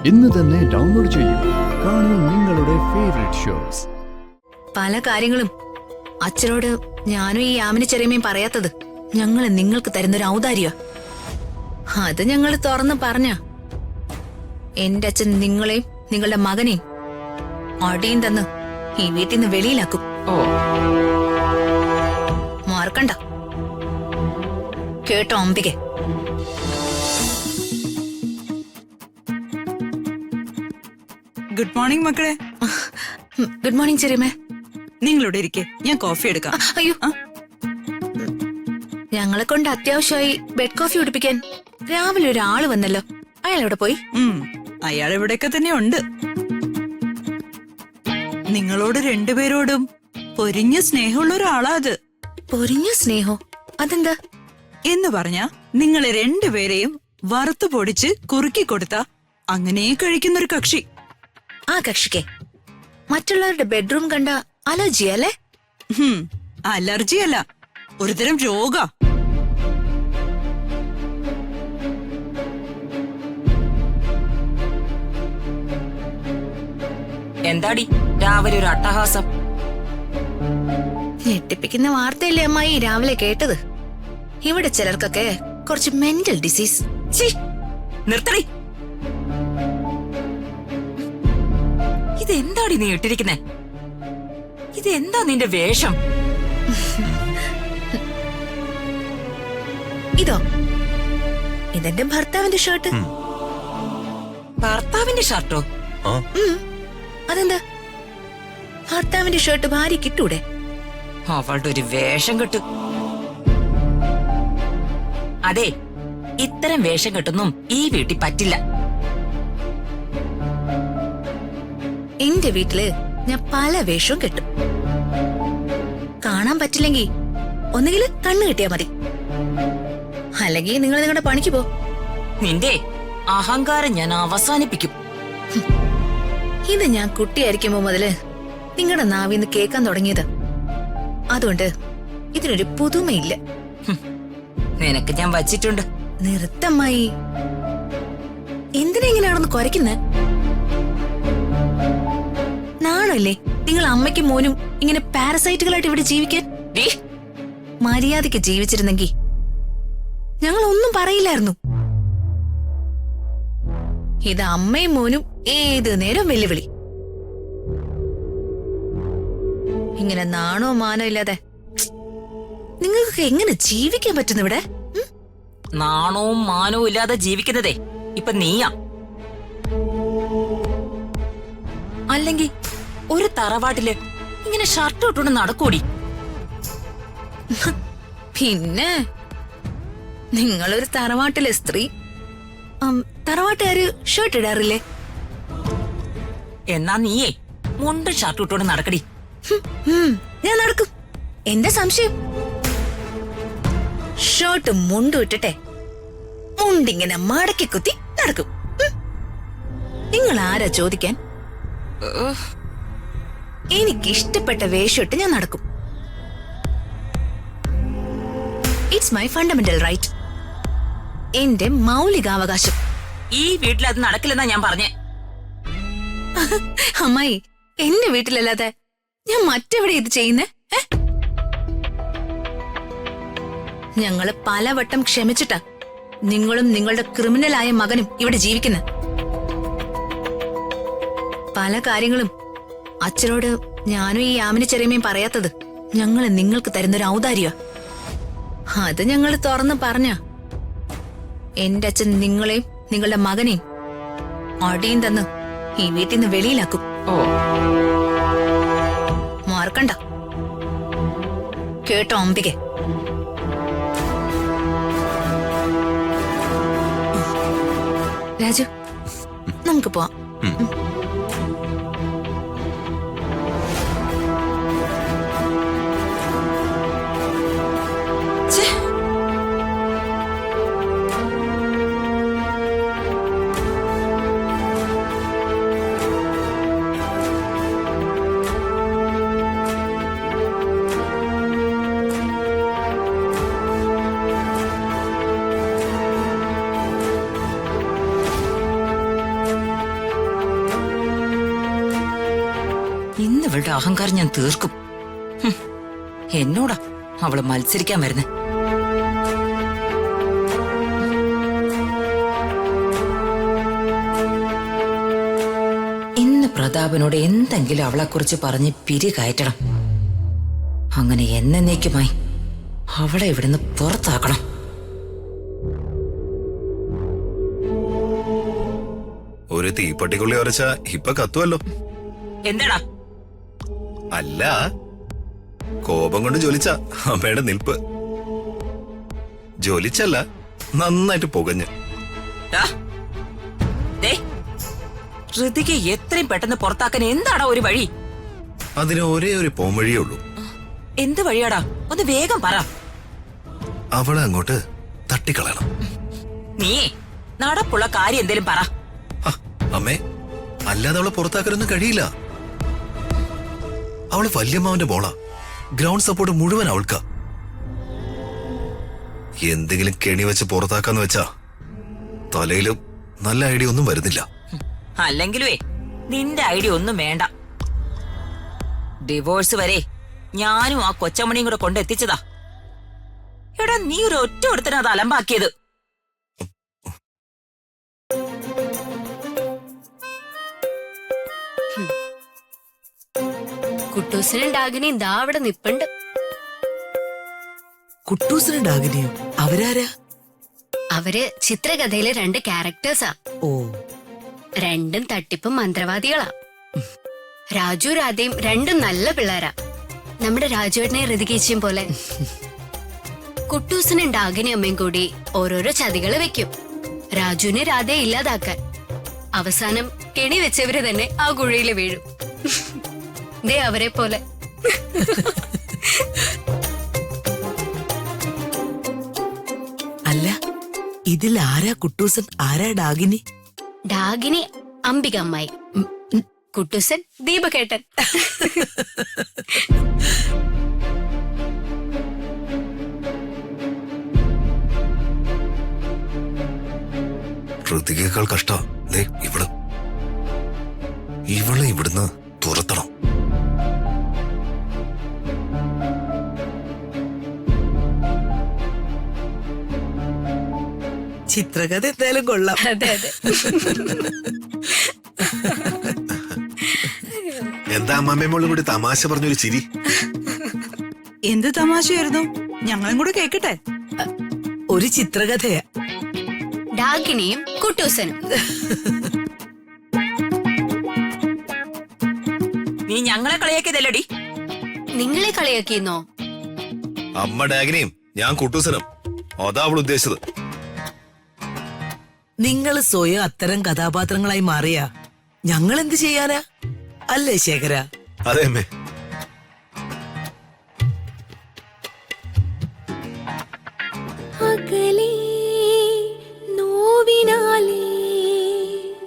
ഇന്ന് തന്നെ ഡൗൺലോഡ് ചെയ്യൂ. കാണൂ നിങ്ങളുടെ ഫേവറേറ്റ് ഷോസ്. പല കാര്യങ്ങളും അച്ഛനോട് ഞാനും ഈ യാമിനി ചെറിയമ്മയും പറയാത്തത് ഞങ്ങള് നിങ്ങൾക്ക് തരുന്നൊരു ഔദാര്യ. അത് ഞങ്ങൾ തുറന്ന് പറഞ്ഞ എന്റെ അച്ഛൻ നിങ്ങളെയും നിങ്ങളുടെ മകനെയും അടിയും തന്ന് ഈ വീട്ടിൽ നിന്ന് വെളിയിലാക്കും. മാർക്കണ്ട കേട്ടോ അംബികെ. ഗുഡ് മോർണിംഗ് മക്കളെ. ഗുഡ് മോർണിംഗ് ചെറിയമ്മേ. നിങ്ങളിവിടെ ഇരിക്കെ, ഞാൻ കോഫി എടുക്കാം. അയ്യോ, ഞങ്ങളെ കൊണ്ട് അത്യാവശ്യമായി ബെഡ് കോഫി കുടിപ്പിക്കാൻ രാവിലെ ഒരാള് വന്നല്ലോ. അയാൾ എവിടെ പോയി? അയാൾ ഇവിടെയൊക്കെ തന്നെ ഉണ്ട്. നിങ്ങളോട് രണ്ടുപേരോടും പൊരിഞ്ഞ സ്നേഹമുള്ള ഒരാളാ അത്. പൊരിഞ്ഞ സ്നേഹോ? അതെന്താ? എന്ന് പറഞ്ഞാ നിങ്ങളെ രണ്ടുപേരെയും വറുത്തു പൊടിച്ച് കുറുക്കി കൊടുത്ത അങ്ങനെ കഴിക്കുന്നൊരു കക്ഷി. ആ കക്ഷിക്ക് മറ്റുള്ളവരുടെ ബെഡ്റൂം കണ്ട അലർജി അല്ലേ? അലർജി അല്ല, ഒരുതരം രോഗ. എന്താടി രാവിലെ ഒരു അട്ടഹാസം? ഞെട്ടിപ്പിക്കുന്ന വാർത്തയല്ലേ അമ്മായി രാവിലെ കേട്ടത്? ഇവിടെ ചിലർക്കൊക്കെ കുറച്ച് മെന്റൽ ഡിസീസ്. നിർത്തടി. ഇതെന്താടി നീ ഇട്ടിരിക്കുന്നെ? ഇതെന്താ നിന്റെ വേഷം? ഇതോ? ഇതെന്റെ ഭർത്താവിന്റെ ഷർട്ട്. ഭർത്താവിന്റെ ഷർട്ടോ? അതെന്താ? ഭർത്താവിന്റെ ഷർട്ട് ഭാര്യ കിട്ടൂടെ? അവളുടെ ഒരു വേഷം കെട്ടു. അതെ, ഇത്തരം വേഷം കെട്ടൊന്നും ഈ വീട്ടിൽ പറ്റില്ല. എന്റെ വീട്ടില് ഞാൻ പല വേഷവും കെട്ടും. കാണാൻ പറ്റില്ലെങ്കി ഒന്നുകിൽ കണ്ണു കിട്ടിയാ മതി, അല്ലെങ്കിൽ നിങ്ങൾ നിങ്ങളുടെ പണിക്ക് പോ. നിന്റെ അഹങ്കാരം ഞാൻ അവസാനിപ്പിക്കും. ഇത് ഞാൻ കുട്ടിയായിരിക്കുമ്പോ മുതല് നിങ്ങളുടെ നാവിന്ന് കേൾക്കാൻ തുടങ്ങിയത്. അതുകൊണ്ട് ഇതിനൊരു പുതുമയില്ല. നിനക്ക് ഞാൻ വച്ചിട്ടുണ്ട്. നിർത്തമ്മായി. എന്തിനാ ഇങ്ങനെ നടന്ന് കുരയ്ക്കുന്നെ? നാണല്ലേ നിങ്ങൾ അമ്മയ്ക്കും മോനും ഇങ്ങനെ പാരസൈറ്റുകളായിട്ട് ഇവിടെ ജീവിക്കാൻ? മര്യാദയ്ക്ക് ജീവിച്ചിരുന്നെങ്കി ഞങ്ങൾ ഒന്നും പറയില്ലായിരുന്നു. ഇത് അമ്മയും മോനും ഏത് നേരം വെല്ലുവിളി. ഇങ്ങനെ നാണോ മാനോ ഇല്ലാതെ നിങ്ങൾക്ക് എങ്ങനെ ജീവിക്കാൻ പറ്റുന്നു ഇവിടെ? നാണവും മാനവും ഇല്ലാതെ ജീവിക്കുന്നതേ ഇപ്പൊ നീയാ. അല്ലെങ്കിൽ ഒരു തറവാട്ടില് ഇങ്ങനെ ഷർട്ട് ഇട്ടുകൊണ്ട് നടക്കൂടി? പിന്നെ നിങ്ങളൊരു തറവാട്ടിലെ സ്ത്രീ. തറവാട്ടുകാര് ഷർട്ട് ഇടാറില്ലേ? എന്നാ നീയേ മുണ്ട് ഷർട്ട് ഇട്ടുകൊണ്ട് നടക്കടി. ഞാൻ നടക്കും. എന്റെ സംശയം ഷർട്ട് മുണ്ടും ഇട്ടിട്ടെ മുണ്ടിങ്ങനെ മടക്കി കുത്തി നടക്കും. നിങ്ങൾ ആരാ ചോദിക്കാൻ? എനിക്കിഷ്ടപ്പെട്ട വേഷമിട്ട് ഞാൻ നടക്കും. It's my fundamental right. എന്റെ മൗലികാവകാശം. ഈ വീട്ടിൽ അത് നടക്കില്ലെന്നാ ഞാൻ പറഞ്ഞേ. അമ്മായി, എന്റെ വീട്ടിലല്ലാതെ ഞാൻ മറ്റെവിടെ ഇത് ചെയ്യുന്നേ? ഞങ്ങള് പലവട്ടം ക്ഷമിച്ചിട്ടാ നിങ്ങളും നിങ്ങളുടെ ക്രിമിനലായ മകനും ഇവിടെ ജീവിക്കുന്ന. പല കാര്യങ്ങളും അച്ഛനോട് ഞാനും ഈ യാമിനി ചെറിയമ്മയും പറയാത്തത് ഞങ്ങള് നിങ്ങൾക്ക് തരുന്നൊരു ഔദാര്യ. അത് ഞങ്ങൾ തുറന്ന് പറഞ്ഞ എന്റെ അച്ഛൻ നിങ്ങളെയും നിങ്ങളുടെ മകനെയും അടിയും തന്ന് ഈ വീട്ടിൽ നിന്ന് വെളിയിലാക്കും. മാർക്കണ്ട കേട്ടോ അംബികെ. രാജു, നമുക്ക് പോവാം. ഇവളുടെ അഹങ്കാരം ഞാൻ തീർക്കും. ഹും, എന്നോടാ അവള് മത്സരിക്കാൻ വരുന്നേ. ഇന്ന് പ്രതാപനോട് എന്തെങ്കിലും അവളെക്കുറിച്ച് പറഞ്ഞ് പിരി കയറ്റണം. അങ്ങനെ എന്നേക്കുമായി അവളെ ഇവിടുന്ന് പുറത്താക്കണം. ഒരു തീപ്പട്ടിക്കുള്ളി ഉരച്ച ഇപ്പൊ കത്തുവല്ലോ. എന്താടാ? അല്ല, കോപം കൊണ്ട് ജ്വലിച്ച അമ്മയുടെ നിൽപ്പ്. ജ്വലിച്ചല്ല, നന്നായിട്ട് പുകഞ്ഞ്. ദാ, ദേ, ഋതികയെ എത്രയും പെട്ടെന്ന് പുറത്താക്കാൻ എന്താടാ ഒരു വഴി? അതിന് ഒരേ ഒരു പോംവഴിയേ ഉള്ളൂ. എന്ത് വഴിയാടാ? ഒന്ന് വേഗം പറ. അവളെ അങ്ങോട്ട് തട്ടിക്കളയണം. നീ നടപ്പുള്ള കാര്യം എന്തേലും പറ. ഹ, അമ്മേ, അല്ലാതെ അവളെ പുറത്താക്കാനൊന്നും കഴിയില്ല. അവള് വല്യമ്മാവന്റെ മോളാ. ഗ്രൗണ്ട് സപ്പോർട്ട് മുഴുവൻ അവൾക്കാ. എന്തെങ്കിലും കെണി വെച്ച് പുറത്താക്കാന്ന് വെച്ചാ തലയിലും നല്ല ഐഡിയ ഒന്നും വരുന്നില്ല. അല്ലെങ്കിലുവേ നിന്റെ ഐഡിയ ഒന്നും വേണ്ട. ഡിവോഴ്സ് വരെ ഞാനും ആ കൊച്ചമണിയും കൂടെ കൊണ്ടെത്തിച്ചതാ. എടാ, നീ ഒരു ഒറ്റ ഒരുത്തനാ അത് അലമ്പാക്കിയത്. കുട്ടൂസിനും ഡാഗിനിയും ദാ അവിടെ നിപ്പുണ്ട്. കുട്ടൂസിനും ഡാഗിനിയും അവരാരാ? അവര് ചിത്രകഥയിലെ 2 ക്യാരക്ടേഴ്സാ. ഓ, രണ്ടും തട്ടിപ്പും മന്ത്രവാദികളാ. രാജു രാധയും രണ്ടും നല്ല പിള്ളേരാ. നമ്മുടെ രാജുവേട്ടനെ ഋതികേച്ചിയും പോലെ. കുട്ടൂസിനും ഡാഗിനി അമ്മയും കൂടി ഓരോരോ ചതികള് വെക്കും രാജുവിനെ രാധയെ ഇല്ലാതാക്കാൻ. അവസാനം കെണി വെച്ചവര് തന്നെ ആ കുഴിയില് വീഴും. ദേ അവരെ പോലെ. അല്ല, ഇതിൽ ആരാ കുട്ടൂസൻ, ആരാ ഡാഗിനി? ഡാഗിനി അംബിക അമ്മായി, കുട്ടൂസൻ ദീപകേട്ടൻ. ഋതികേക്കാൾ കഷ്ട ഇവളെ ഇവിടുന്ന് തുരത്തണം. ചിത്രകഥ എന്തായാലും കൊള്ളാം. അതെ അതെ. എന്താ അമ്മമ്മോളും കൂടി തമാശ പറഞ്ഞൊരു ചിരി? എന്ത് തമാശയായിരുന്നു, ഞങ്ങളും കൂടെ കേക്കട്ടെ. ഒരു ചിത്രകഥയാ. ഡാഗിനിയും കുട്ടൂസനും. നീ ഞങ്ങളെ കളിയാക്കിയതല്ലടി. നിങ്ങളെ കളിയാക്കിയെന്നോ? അമ്മ ഡാഗിനിയും ഞാൻ കുട്ടൂസനും, അതാ അവൾ ഉദ്ദേശിച്ചത്. നിങ്ങള് സ്വയം അത്തരം കഥാപാത്രങ്ങളായി മാറിയാ ഞങ്ങൾ എന്ത് ചെയ്യാനാ? അല്ലേ ശേഖര? അതെ അമ്മേ.